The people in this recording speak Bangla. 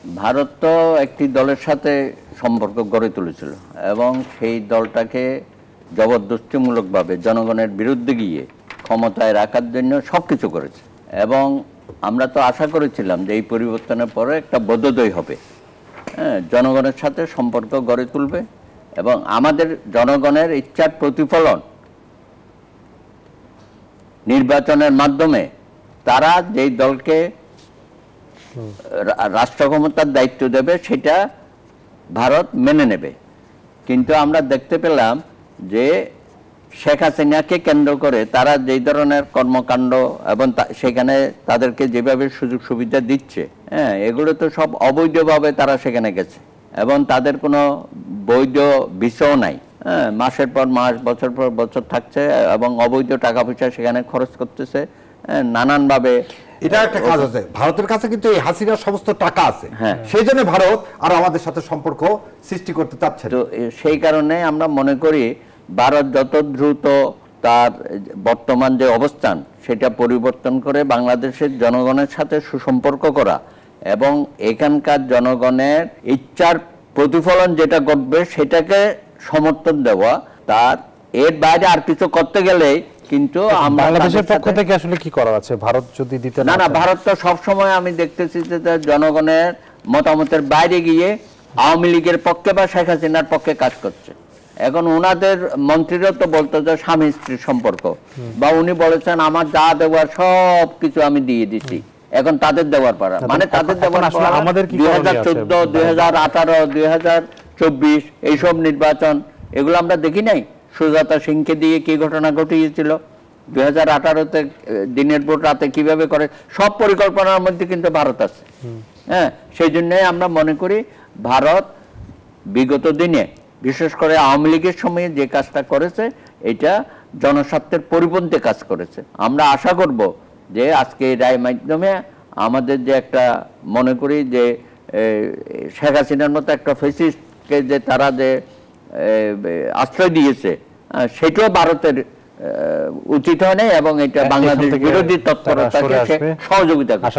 ভারত তো একটি দলের সাথে সম্পর্ক গড়ে তুলেছিল এবং সেই দলটাকে জবরদস্তিমূলকভাবে জনগণের বিরুদ্ধে গিয়ে ক্ষমতায় রাখার জন্য সবকিছু করেছে। এবং আমরা তো আশা করেছিলাম যে এই পরিবর্তনের পরে একটা বোধোদয় হবে, হ্যাঁ, জনগণের সাথে সম্পর্ক গড়ে তুলবে এবং আমাদের জনগণের ইচ্ছার প্রতিফলন নির্বাচনের মাধ্যমে তারা যেই দলকে রাষ্ট্র ক্ষমতার দায়িত্ব দেবে সেটা ভারত মেনে নেবে। কিন্তু আমরা দেখতে পেলাম যে শেখ হাসিনাকে কেন্দ্র করে তারা যেই ধরনের কর্মকাণ্ড এবং সেখানে তাদেরকে যেভাবে সুযোগ সুবিধা দিচ্ছে, হ্যাঁ, এগুলো তো সব অবৈধভাবে তারা সেখানে গেছে এবং তাদের কোনো বৈধ ভিসাও নাই। হ্যাঁ, মাসের পর মাস, বছর পর বছর থাকছে এবং অবৈধ টাকা পয়সা সেখানে খরচ করতেছে নানানভাবে। এটা একটা কাজ আছে, ভারতের কাছে কিন্তু এই হাসিনার সমস্ত টাকা আছে, সেই জন্য ভারত আর আমাদের সাথে সম্পর্ক সৃষ্টি করতে চাচ্ছে। তো সেই কারণে আমরা মনে করি ভারত যত দ্রুত তার বর্তমান যে অবস্থান সেটা পরিবর্তন করে বাংলাদেশের জনগণের সাথে সুসম্পর্ক করা এবং এখানকার জনগণের ইচ্ছার প্রতিফলন যেটা ঘটবে সেটাকে সমর্থন দেওয়া, তার এর বাইরে আর কিছু করতে গেলে কিন্তু বাংলাদেশের পক্ষ থেকে আসলে কি করা আছে ভারত যদি দিতে না না, ভারত তো সবসময় আমি দেখতেছি যে জনগণের মতামতের বাইরে গিয়ে আওয়ামী লীগের পক্ষে বা শেখ হাসিনার পক্ষে কাজ করছে। এখন ওনাদের মন্ত্রীরা তো বলতো যে স্বামী স্ত্রীর সম্পর্ক, বা উনি বলেছেন আমার যা দেওয়ার সব কিছু আমি দিয়ে দিছি, এখন তাদের দেওয়ার পারা, মানে তাদের দেওয়ার পারা 2014, 2018, 2024 এইসব নির্বাচন এগুলো আমরা দেখি নাই। সুজাতা সিংকে দিয়ে কি ঘটনা ঘটিয়েছিল 2018-তে, দিনের পর রাতে কিভাবে করে, সব পরিকল্পনার মধ্যে কিন্তু ভারত আছে। হ্যাঁ, সেই জন্যই আমরা মনে করি ভারত বিগত দিনে বিশেষ করে আওয়ামী লীগের সময়ে যে কাজটা করেছে এটা জনস্বার্থের পরিপন্থী কাজ করেছে। আমরা আশা করব যে আজকে এই রায়ের মাধ্যমে আমাদের যে একটা মনে করি যে শেখ হাসিনার মতো একটা ফ্যাসিস্টকে যে তারা যে আশ্রয় দিয়েছে সেটাও ভারতের উচিত হয় না এবং এটা বাংলাদেশ বিরোধী তৎপরতাকে সহযোগিতা করে।